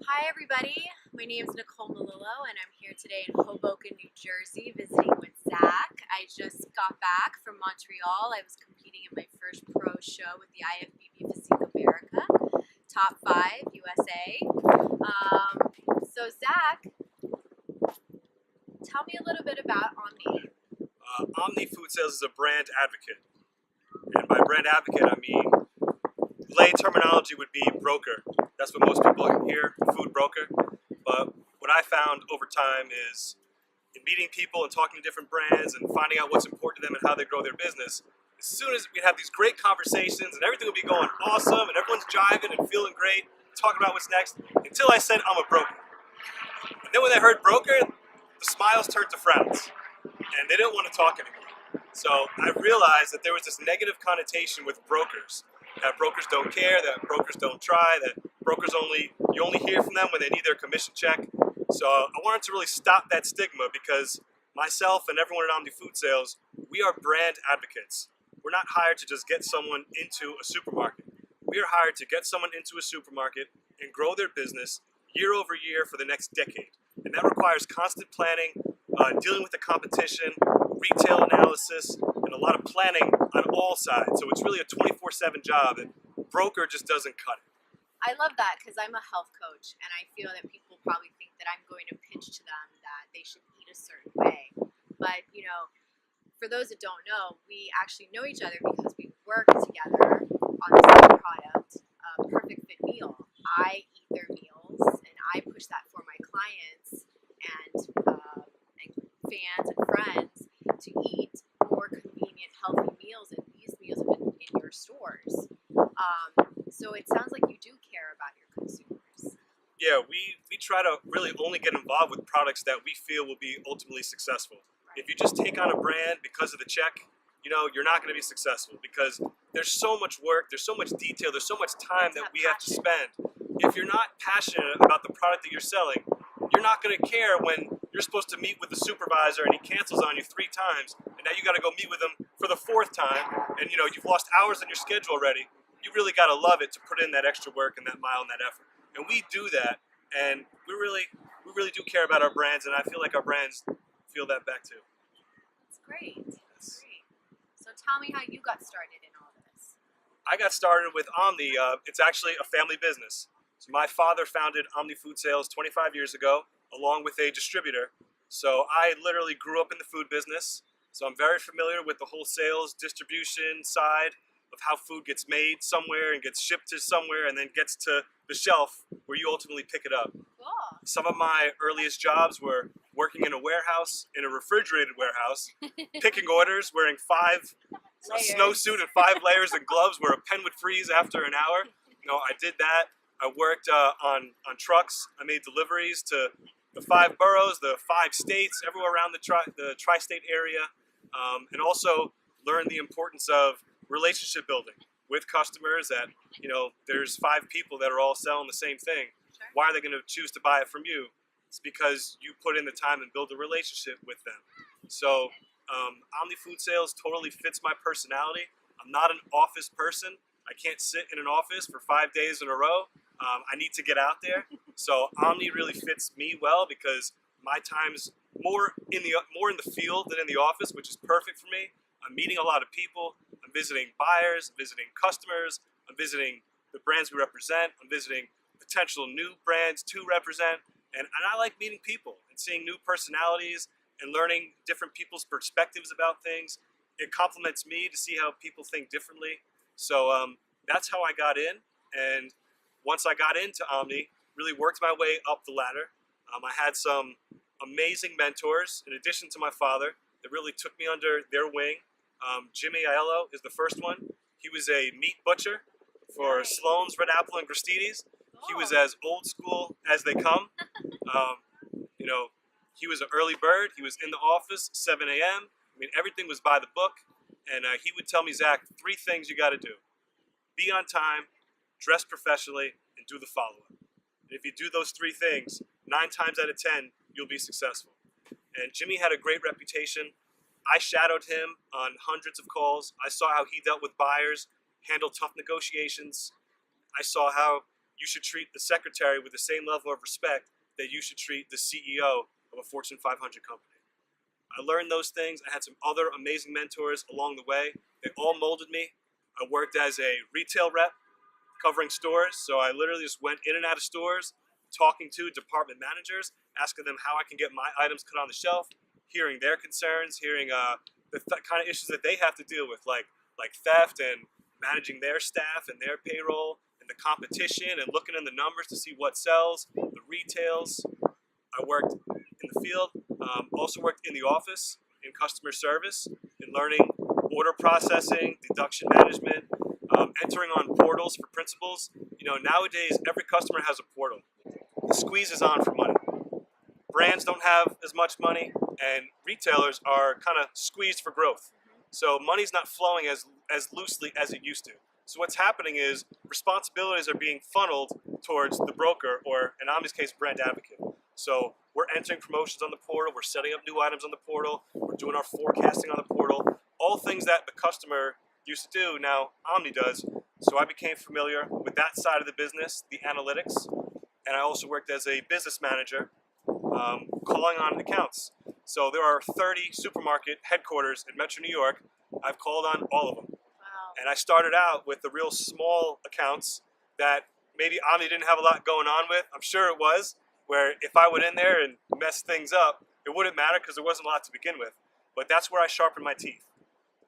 Hi everybody, my name is Nicole Melillo and I'm here today in Hoboken, New Jersey visiting with Zak. I just got back from Montreal. I was competing in my first pro show with the IFBB Physique America, top 5 USA. So Zak, tell me a little bit about OMNI. OMNI Food Sales is a brand advocate. And by brand advocate, I mean, lay terminology would be broker. That's what most people hear, food broker. But what I found over time is in meeting people and talking to different brands and finding out what's important to them and how they grow their business, as soon as we'd have these great conversations and everything would be going awesome and everyone's jiving and feeling great, talking about what's next, until I said I'm a broker. And then when they heard broker, the smiles turned to frowns and they didn't want to talk anymore. So I realized that there was this negative connotation with brokers, that brokers don't care, that brokers don't try, that brokers you only hear from them when they need their commission check. So I wanted to really stop that stigma because myself and everyone at OMNI Food Sales, we are brand advocates. We're not hired to just get someone into a supermarket. We are hired to get someone into a supermarket and grow their business year over year for the next decade. And that requires constant planning, dealing with the competition, retail analysis, and a lot of planning on all sides. So it's really a 24/7 job, and broker just doesn't cut it. I love that because I'm a health coach and I feel that people probably think that I'm going to pitch to them that they should eat a certain way. But, for those that don't know, we actually know each other because we work together on the same product, Perfect Fit Meal. I eat their meals and I push that for my clients and fans and friends to eat more convenient, healthy meals, and these meals have been in your stores. So it sounds like you do care about your consumers. Yeah, we try to really only get involved with products that we feel will be ultimately successful. Right. If you just take on a brand because of the check, you're not going to be successful because there's so much work, there's so much detail, there's so much time that we have to spend. If you're not passionate about the product that you're selling, you're not going to care when you're supposed to meet with the supervisor and he cancels on you 3 times, and now you got to go meet with him for the 4th time, and you've lost hours on your schedule already. You really got to love it to put in that extra work and that mile and that effort. And we do that, and we really do care about our brands, and I feel like our brands feel that back too. That's great. That's great. So tell me how you got started in all this. I got started with OMNI. It's actually a family business. So my father founded OMNI Food Sales 25 years ago, along with a distributor. So I literally grew up in the food business. So I'm very familiar with the whole sales distribution side of how food gets made somewhere and gets shipped to somewhere and then gets to the shelf where you ultimately pick it up. Cool. Some of my earliest jobs were working in a warehouse, in a refrigerated warehouse, picking orders, wearing a snowsuit and 5 layers of gloves where a pen would freeze after an hour. I did that. I worked on trucks. I made deliveries to the 5 boroughs, the 5 states, everywhere around the tri-state area, and also learned the importance of relationship building with customers that, there's 5 people that are all selling the same thing. Sure. Why are they going to choose to buy it from you? It's because you put in the time and build a relationship with them. So OMNI Food Sales totally fits my personality. I'm not an office person. I can't sit in an office for 5 days in a row. I need to get out there. So OMNI really fits me well because my time's more in the field than in the office, which is perfect for me. I'm meeting a lot of people. I'm visiting buyers, I'm visiting customers, I'm visiting the brands we represent, I'm visiting potential new brands to represent, and I like meeting people and seeing new personalities and learning different people's perspectives about things. It complements me to see how people think differently. So that's how I got in, and once I got into OMNI, really worked my way up the ladder. I had some amazing mentors, in addition to my father, that really took me under their wing. Jimmy Aiello is the first one. He was a meat butcher for Nice. Sloan's, Red Apple, and Gristedes. He was Oh. as old school as they come. He was an early bird. He was in the office 7 a.m. Everything was by the book. And he would tell me, Zak, 3 things you got to do. Be on time, dress professionally, and do the follow-up. And if you do those 3 things, 9 times out of 10, you'll be successful. And Jimmy had a great reputation. I shadowed him on hundreds of calls. I saw how he dealt with buyers, handled tough negotiations. I saw how you should treat the secretary with the same level of respect that you should treat the CEO of a Fortune 500 company. I learned those things. I had some other amazing mentors along the way. They all molded me. I worked as a retail rep covering stores, so I literally just went in and out of stores, talking to department managers, asking them how I can get my items put on the shelf, hearing their concerns, hearing the kind of issues that they have to deal with, like theft and managing their staff and their payroll and the competition and looking in the numbers to see what sells, the retails. I worked in the field, also worked in the office in customer service, in learning order processing, deduction management, entering on portals for principals. You know, nowadays every customer has a portal. The squeeze is on for money. Brands don't have as much money, and retailers are kind of squeezed for growth. So money's not flowing as loosely as it used to. So what's happening is responsibilities are being funneled towards the broker, or in Omni's case, brand advocate. So we're entering promotions on the portal, we're setting up new items on the portal, we're doing our forecasting on the portal, all things that the customer used to do, now Omni does. So I became familiar with that side of the business, the analytics, and I also worked as a business manager, calling on accounts. So there are 30 supermarket headquarters in Metro New York. I've called on all of them. Wow. And I started out with the real small accounts that maybe Omni didn't have a lot going on with. I'm sure it was, where if I went in there and messed things up, it wouldn't matter because there wasn't a lot to begin with. But that's where I sharpened my teeth.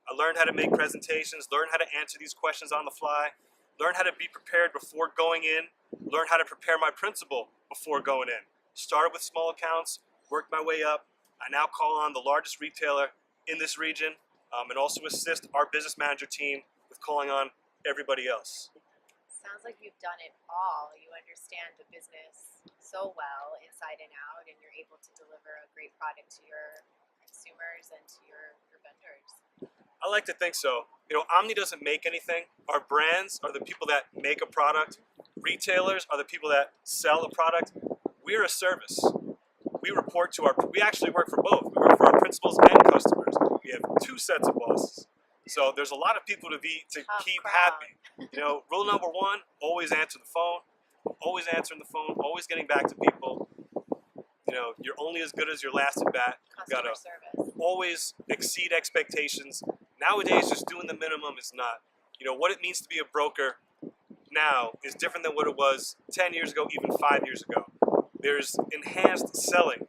I learned how to make presentations, learned how to answer these questions on the fly, learned how to be prepared before going in, learned how to prepare my principal before going in. Started with small accounts, worked my way up. I now call on the largest retailer in this region, and also assist our business manager team with calling on everybody else. Sounds like you've done it all. You understand the business so well inside and out, and you're able to deliver a great product to your consumers and to your vendors. I like to think so. You know, Omni doesn't make anything. Our brands are the people that make a product. Retailers are the people that sell a product. We're a service. We report to we actually work for both. We work for our principals and customers. We have two sets of bosses. So there's a lot of people to keep happy. You know, rule number one, always answer the phone. Always answering the phone, always getting back to people. You know, you're only as good as your last at bat. You gotta service. always exceed expectations. Nowadays, just doing the minimum is not. You know, what it means to be a broker now is different than what it was 10 years ago, even 5 years ago. There's enhanced selling.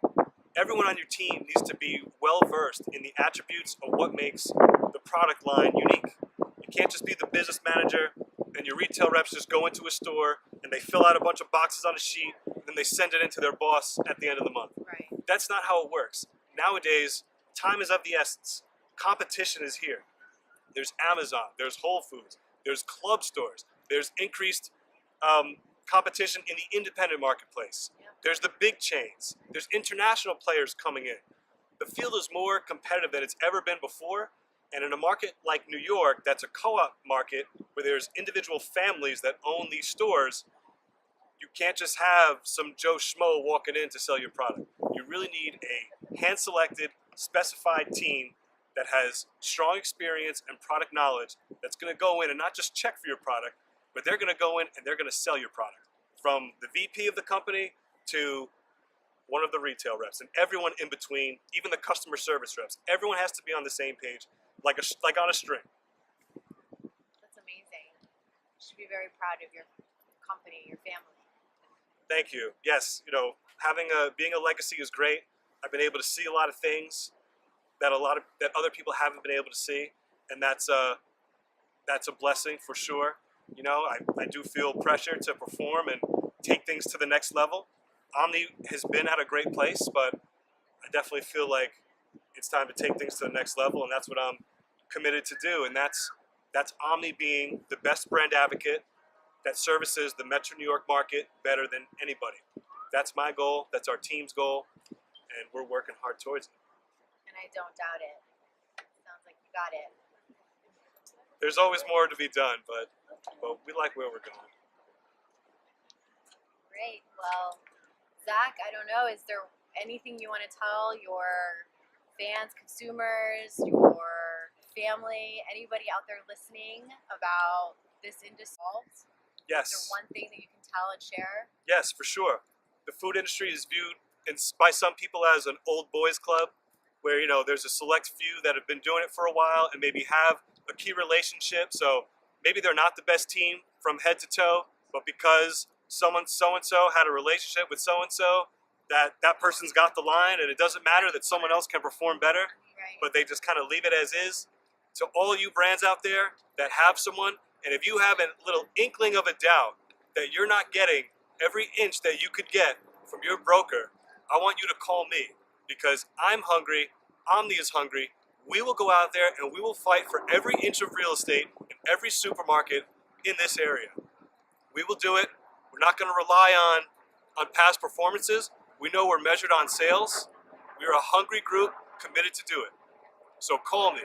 Everyone on your team needs to be well versed in the attributes of what makes the product line unique. You can't just be the business manager and your retail reps just go into a store and they fill out a bunch of boxes on a sheet and then they send it into their boss at the end of the month. Right. That's not how it works. Nowadays, time is of the essence. Competition is here. There's Amazon, there's Whole Foods, there's club stores, there's increased competition in the independent marketplace. Yeah. There's the big chains. There's international players coming in. The field is more competitive than it's ever been before. And in a market like New York, that's a co-op market where there's individual families that own these stores, you can't just have some Joe Schmo walking in to sell your product. You really need a hand-selected, specified team that has strong experience and product knowledge that's going to go in and not just check for your product, but they're going to go in and they're going to sell your product. From the VP of the company to one of the retail reps and everyone in between, even the customer service reps. Everyone has to be on the same page, like on a string. That's amazing. You should be very proud of your company, your family. Thank you. Yes, you know, being a legacy is great. I've been able to see a lot of things that other people haven't been able to see, and that's a blessing for sure. You know, I do feel pressure to perform and take things to the next level. Omni has been at a great place, but I definitely feel like it's time to take things to the next level, and that's what I'm committed to do. And that's Omni being the best brand advocate that services the Metro New York market better than anybody. That's my goal. That's our team's goal, and we're working hard towards it. And I don't doubt it. Sounds like you got it. There's always more to be done, but we like where we're going. Great. Well, Zak, I don't know, is there anything you want to tell your fans, consumers, your family, anybody out there listening about this industry? Is Yes. there one thing that you can tell and share? Yes, for sure. The food industry is viewed by some people as an old boys club, where there's a select few that have been doing it for a while and maybe have a key relationship. So maybe they're not the best team from head to toe, but because someone so and so had a relationship with so and so, that person's got the line, and it doesn't matter that someone else can perform better, Right. but they just kind of leave it as is. To all you brands out there that have someone, and if you have a little inkling of a doubt that you're not getting every inch that you could get from your broker, I want you to call me, because I'm hungry, Omni is hungry. We will go out there and we will fight for every inch of real estate in every supermarket in this area. We will do it. We're not going to rely on past performances. We know we're measured on sales. We are a hungry group committed to do it. So call me.